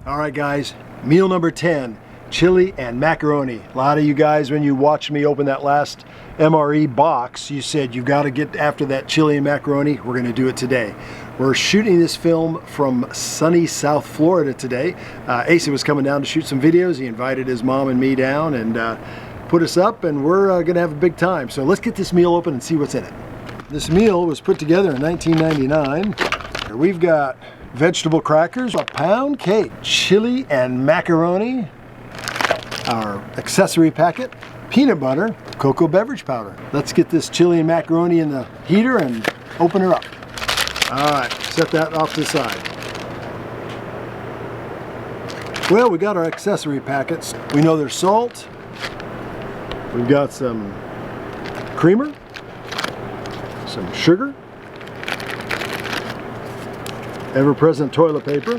All right, guys, meal number 10, chili and macaroni. A lot of you guys, when you watched me open that last MRE box, you said you got to get after that chili and macaroni. We're going to do it today. We're shooting this film from sunny South Florida today. Asa was coming down to shoot some videos. He invited his mom and me down and put us up, and we're going to have a big time. So let's get this meal open and see what's in it. This meal was put together in 1999. We've got vegetable crackers, a pound cake, chili and macaroni, our accessory packet, peanut butter, cocoa beverage powder. Let's get this chili and macaroni in the heater and open her up. All right, set that off to the side. Well, we got our accessory packets. We know there's salt. We've got some creamer, some sugar, ever-present toilet paper,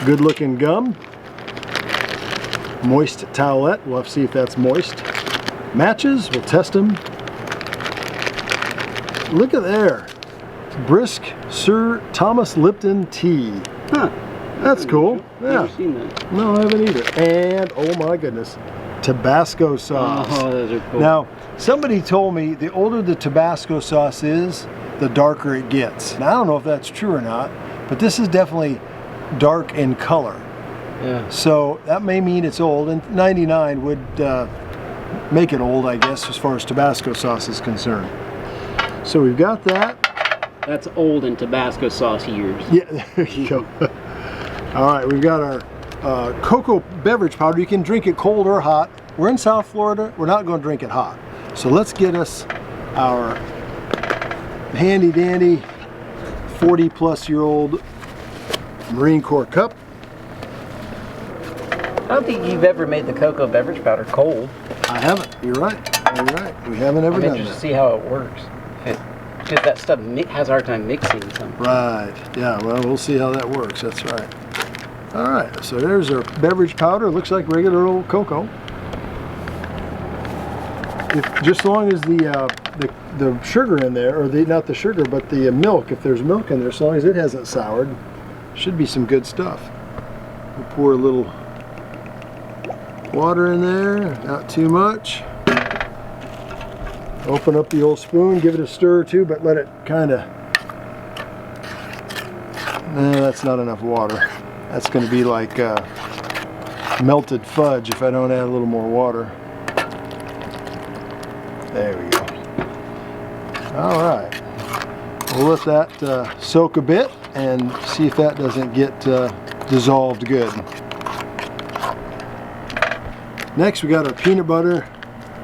good-looking gum, moist towelette. We'll have to see if that's moist. Matches, we'll test them. Look at there. Brisk Sir Thomas Lipton tea. Huh. That's cool. Yeah. Never seen that. No, I haven't either. And, oh my goodness, Tabasco sauce. Oh, those are cool. Now, somebody told me the older the Tabasco sauce is, the darker it gets. Now, I don't know if that's true or not, but this is definitely dark in color. Yeah. So that may mean it's old, and 99 would make it old, I guess, as far as Tabasco sauce is concerned. So we've got that. That's old in Tabasco sauce years. Yeah, there you go. All right, we've got our cocoa beverage powder. You can drink it cold or hot. We're in South Florida. We're not going to drink it hot. So let's get us our handy dandy 40-plus-year-old Marine Corps cup. I don't think you've ever made the cocoa beverage powder cold. I haven't. You're right. You're right. We haven't ever I'm done interested that. to see how it works. Because that stuff has a hard time mixing something. Right. Yeah, well, we'll see how that works. That's right. All right, so there's our beverage powder. It looks like regular old cocoa. Just as long as the sugar in there, or not the sugar, but the milk, if there's milk in there, as long as it hasn't soured, should be some good stuff. We'll pour a little water in there, not too much. Open up the old spoon, give it a stir or two, but let it kind of... No, that's not enough water. That's going to be like melted fudge if I don't add a little more water. There we go. All right. We'll let that soak a bit and see if that doesn't get dissolved good. Next, we got our peanut butter.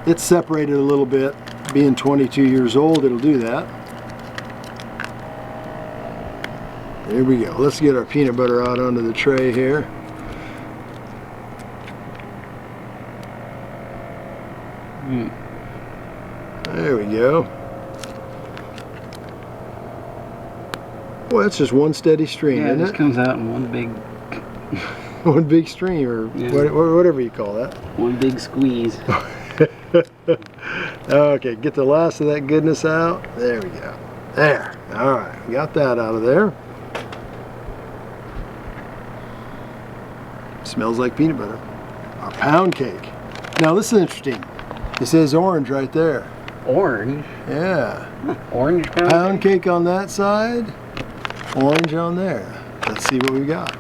It's separated a little bit. Being 22 years old, it'll do that. There we go. Let's get our peanut butter out onto the tray here. There we go. Well, that's just one steady stream, Yeah, isn't it it? just comes out in one big... One big stream, or yeah. whatever you call that. One big squeeze. Okay, get the last of that goodness out. There we go. There. All right, got that out of there. Smells like peanut butter. Our pound cake. Now this is interesting. It says orange right there. Orange? Yeah. Orange Pound cake on that side, orange on there. Let's see what we got.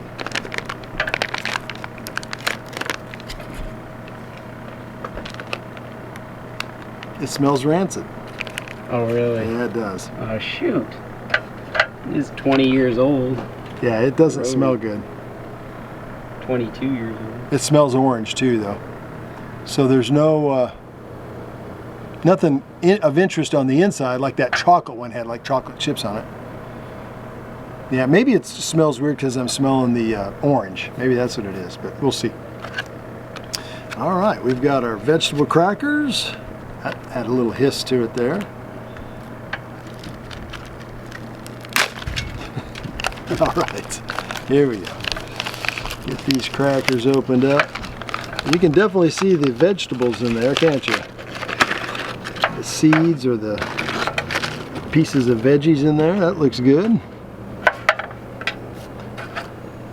It smells rancid. Oh, really? Yeah, it does. Oh, shoot. It's 20 years old. Yeah, it doesn't smell good. 22 years old. It smells orange too, though. So there's no nothing of interest on the inside like that chocolate one had, like chocolate chips on it. Yeah, maybe it smells weird because I'm smelling the orange. Maybe that's what it is, but we'll see. All right, we've got our vegetable crackers. Add a little hiss to it there. All right, here we go. Get these crackers opened up. You can definitely see the vegetables in there, can't you? The seeds or the pieces of veggies in there. That looks good.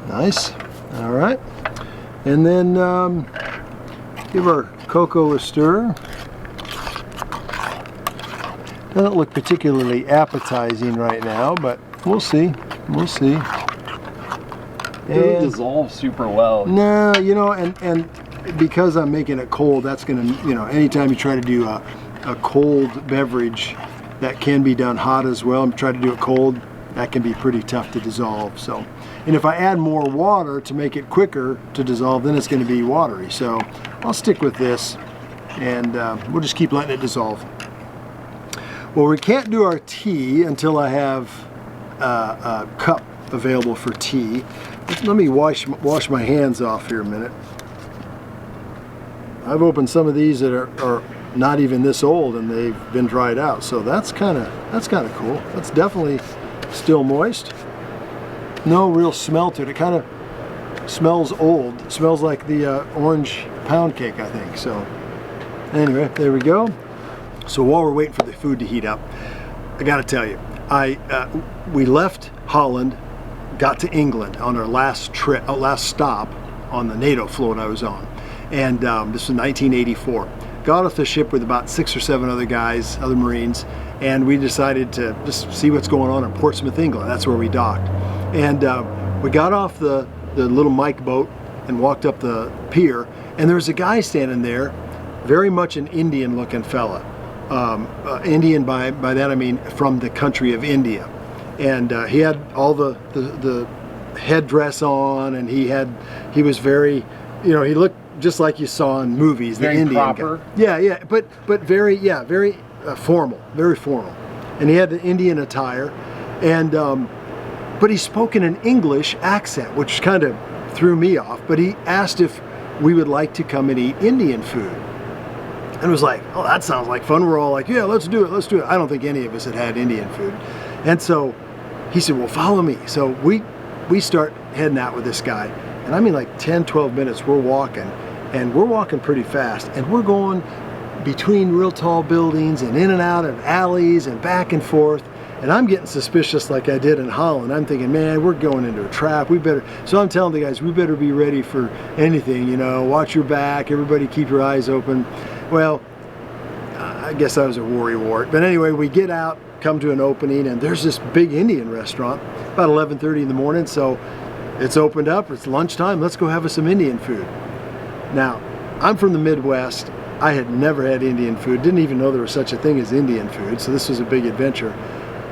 Nice. All right. And then give our cocoa a stir. Doesn't look particularly appetizing right now, but we'll see. We'll see. It dissolves super well. No, you know, and because I'm making it cold, that's gonna, you know, anytime you try to do a cold beverage, that can be done hot as well. And try to do it cold, that can be pretty tough to dissolve. So, and if I add more water to make it quicker to dissolve, then it's going to be watery. So I'll stick with this, and we'll just keep letting it dissolve. Well, we can't do our tea until I have a cup available for tea. Let me wash my hands off here a minute. I've opened some of these that are not even this old, and they've been dried out. So that's kind of cool. That's definitely still moist. No real smell to it. It kind of smells old. It smells like the orange pound cake, I think. So anyway, there we go. So while we're waiting for the food to heat up, I got to tell you, we left Holland, got to England on our last stop on the NATO float I was on, and this was 1984. Got off the ship with about 6 or 7 other guys, other Marines, and we decided to just see what's going on in Portsmouth, England. That's where we docked, and we got off the little Mike boat and walked up the pier, and there was a guy standing there, very much an Indian-looking fella. Indian by that I mean from the country of India, and he had all the headdress on, and he was very, you know, he looked just like you saw in movies. Very the Indian proper. guy. Yeah, but very formal, very formal, and he had the Indian attire, and but he spoke in an English accent, which kind of threw me off. But he asked if we would like to come and eat Indian food. And it was like, oh, that sounds like fun. We're all like, yeah, let's do it, let's do it. I don't think any of us had Indian food. And so he said, well, follow me. So we start heading out with this guy. And I mean, like 10, 12 minutes, we're walking. And we're walking pretty fast. And we're going between real tall buildings and in and out of alleys and back and forth. And I'm getting suspicious like I did in Holland. I'm thinking, man, we're going into a trap. We better, so I'm telling the guys, we better be ready for anything, you know, watch your back, everybody keep your eyes open. Well, I guess I was a worrywart. But anyway, we get out, come to an opening, and there's this big Indian restaurant, about 11:30 in the morning, so it's opened up, it's lunchtime, let's go have us some Indian food. Now, I'm from the Midwest. I had never had Indian food, didn't even know there was such a thing as Indian food, so this was a big adventure.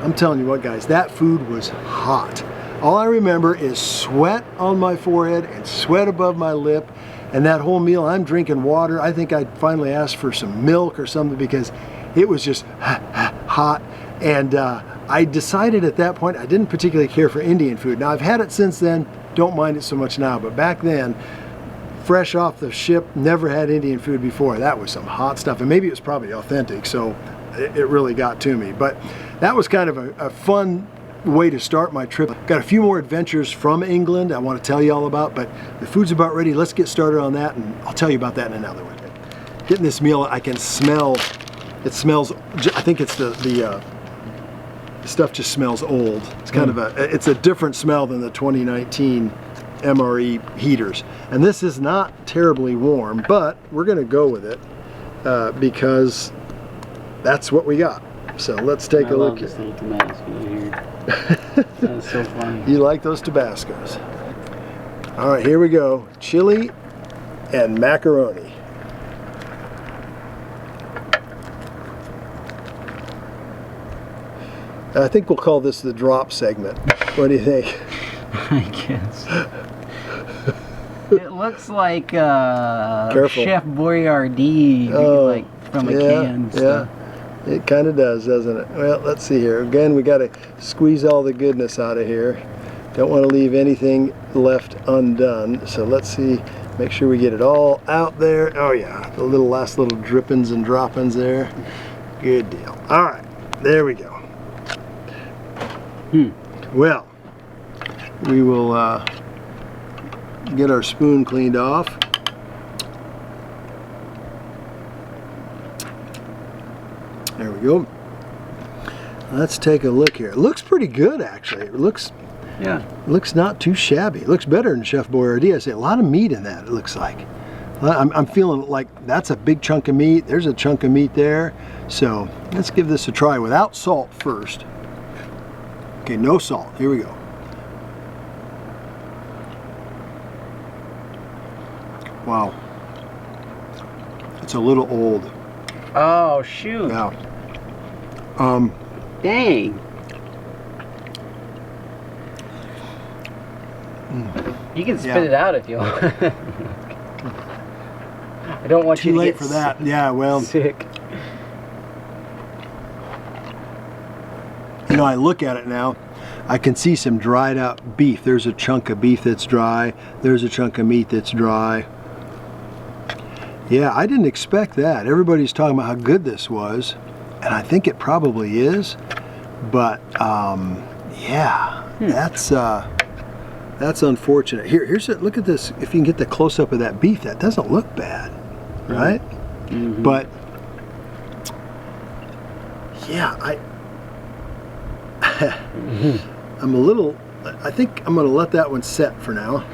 I'm telling you what, guys, that food was hot. All I remember is sweat on my forehead and sweat above my lip. And that whole meal, I'm drinking water. I think I finally asked for some milk or something because it was just hot. And I decided at that point I didn't particularly care for Indian food. Now, I've had it since then, don't mind it so much now. But back then, fresh off the ship, never had Indian food before. That was some hot stuff. And maybe it was probably authentic, so it really got to me. But that was kind of a fun way to start my trip. Got a few more adventures from England I want to tell you all about, but the food's about ready. Let's get started on that, and I'll tell you about that in another one. Getting this meal, I can smell, it smells, I think it's the stuff just smells old. It's kind of it's a different smell than the 2019 MRE heaters. And this is not terribly warm, but we're gonna go with it because that's what we got. So let's take a look. This little Tabasco here. That's so funny. You like those Tabascos? All right, here we go. Chili and macaroni. I think we'll call this the drop segment. What do you think? I guess. It looks like Chef Boyardee, like from a can. Yeah. It kind of does, doesn't it? Well, let's see here. Again, we got to squeeze all the goodness out of here. Don't want to leave anything left undone. So let's see, make sure we get it all out there. Oh yeah, the last little drippings and droppings there. Good deal. All right, there we go. Well, we will get our spoon cleaned off. There we go. Let's take a look here. It looks pretty good, actually. It looks, Yeah. Looks not too shabby. It looks better than Chef Boyardee. I say a lot of meat in that, it looks like. I'm feeling like that's a big chunk of meat. There's a chunk of meat there. So let's give this a try without salt first. Okay, no salt. Here we go. Wow. It's a little old. Oh, shoot. Yeah. Dang. You can spit it out if you want. I don't want you Too to late get for that. Yeah, well. sick. You know, I look at it now, I can see some dried out beef. There's a chunk of beef that's dry. There's a chunk of meat that's dry. Yeah, I didn't expect that. Everybody's talking about how good this was, and I think it probably is. But yeah, that's unfortunate. Here's a look at this. If you can get the close up of that beef, that doesn't look bad, right? Mm-hmm. But yeah, I'm a little. I think I'm going to let that one set for now.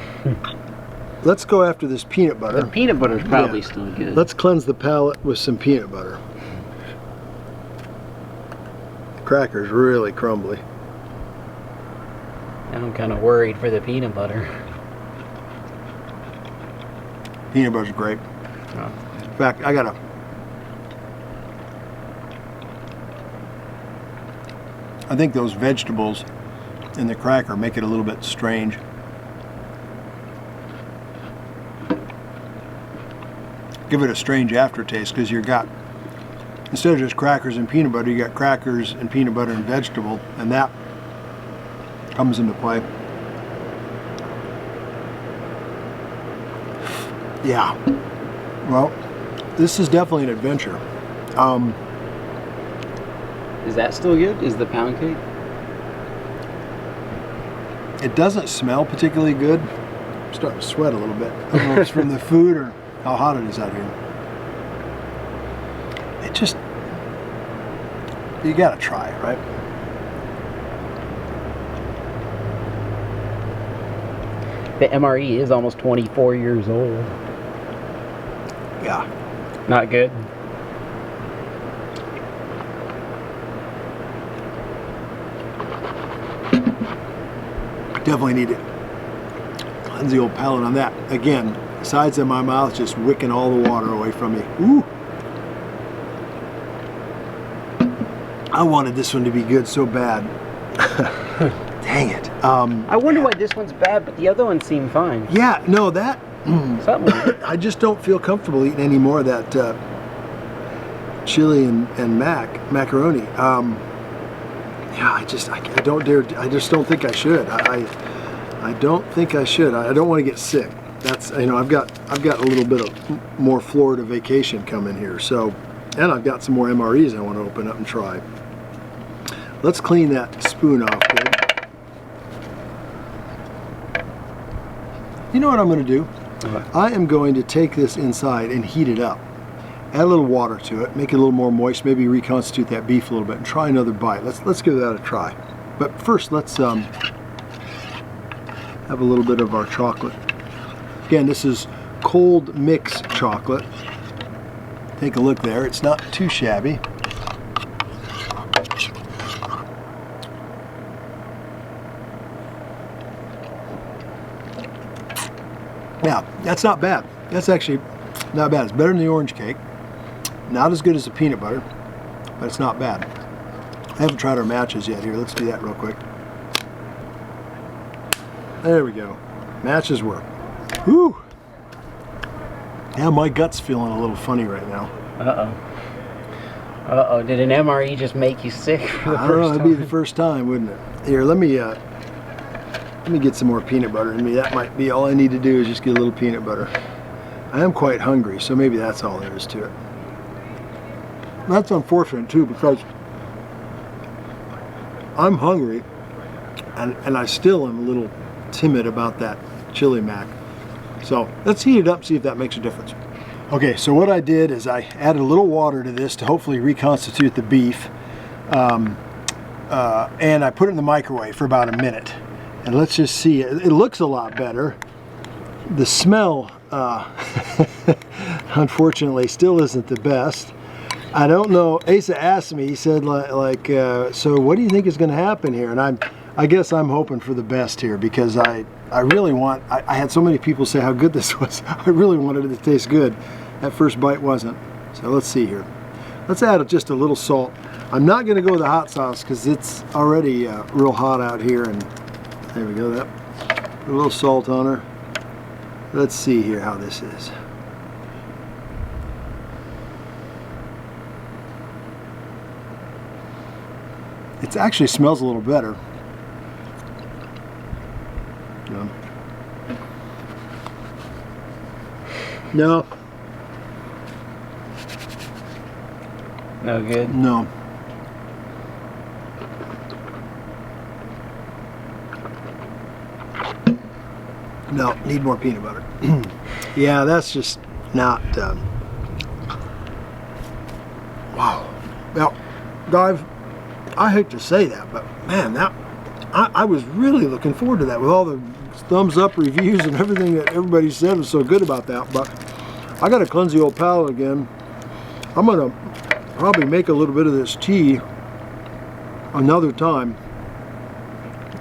Let's go after this peanut butter. The peanut butter's probably still good. Let's cleanse the palate with some peanut butter. The cracker's really crumbly. Now I'm kind of worried for the peanut butter. Peanut butter's great. Oh. In fact, I think those vegetables in the cracker make it a little bit strange. Give it a strange aftertaste because instead of just crackers and peanut butter, you got crackers and peanut butter and vegetable, and that comes into play. Yeah. Well, this is definitely an adventure. Is that still good? Is the pound cake? It doesn't smell particularly good. I'm starting to sweat a little bit. I don't know if it's from the food or how hot it is out here. It just, you gotta try it, right? The MRE is almost 24 years old. Yeah. Not good. Definitely need to cleanse the old palate on that. Again, sides of my mouth just wicking all the water away from me. Ooh. I wanted this one to be good so bad. Dang it. I wonder why this one's bad, but the other one seemed fine. Yeah, no, that Something. I just don't feel comfortable eating any more of that chili and macaroni. Yeah, I just don't think I should. I don't think I should. I don't want to get sick. That's, you know, I've got a little bit of more Florida vacation coming here. So, and I've got some more MREs I want to open up and try. Let's clean that spoon off good. You know what I'm going to do? I am going to take this inside and heat it up. Add a little water to it, make it a little more moist, maybe reconstitute that beef a little bit, and try another bite. Let's give that a try. But first, let's have a little bit of our chocolate. Again, this is cold mix chocolate. Take a look there. It's not too shabby. Yeah, that's not bad. That's actually not bad. It's better than the orange cake. Not as good as the peanut butter, but it's not bad. I haven't tried our matches yet here. Let's do that real quick. There we go. Matches work. Whew. Yeah, my gut's feeling a little funny right now. Uh-oh. Uh-oh. Did an MRE just make you sick for the I don't first know, time? that'd be the first time, wouldn't it? Here, let me get some more peanut butter in me. That might be all I need to do is just get a little peanut butter. I am quite hungry, so maybe that's all there is to it. That's unfortunate too, because I'm hungry and I still am a little timid about that chili mac. So let's heat it up, see if that makes a difference. Okay, so what I did is I added a little water to this to hopefully reconstitute the beef. And I put it in the microwave for about a minute. And let's just see, it looks a lot better. The smell, unfortunately, still isn't the best. I don't know, Asa asked me, he said so what do you think is going to happen here? And I guess I'm hoping for the best here, because I really want, I had so many people say how good this was. I really wanted it to taste good. That first bite wasn't. So let's see here. Let's add just a little salt. I'm not going to go with the hot sauce because it's already real hot out here. And there we go, put a little salt on her. Let's see here how this is. It actually smells a little better. No. No good? No. No, need more peanut butter. Yeah, that's just not, wow. Now, Dive, I hate to say that, but man, I was really looking forward to that with all the thumbs up reviews and everything that everybody said was so good about that. But I got to cleanse the old palate again. I'm going to probably make a little bit of this tea another time.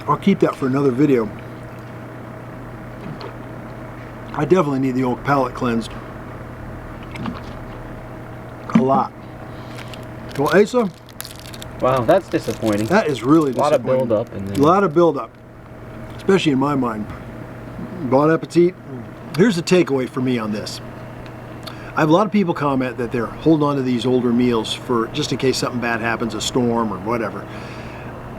I'll keep that for another video. I definitely need the old palate cleansed. A lot. Well, Asa? Wow, that's disappointing. That is really disappointing. A lot of build-up. A lot of build-up, especially in my mind. Bon appetit. Here's the takeaway for me on this. I have a lot of people comment that they're holding on to these older meals for just in case something bad happens, a storm or whatever.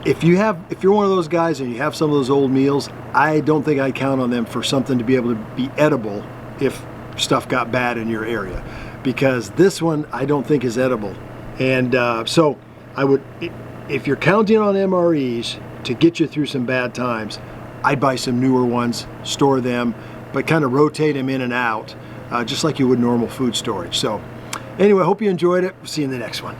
If you're one of those guys and you have some of those old meals, I don't think I'd count on them for something to be able to be edible if stuff got bad in your area, because this one I don't think is edible. And so I would, if you're counting on MREs to get you through some bad times, I'd buy some newer ones, store them, but kind of rotate them in and out, just like you would normal food storage. So anyway, I hope you enjoyed it. See you in the next one.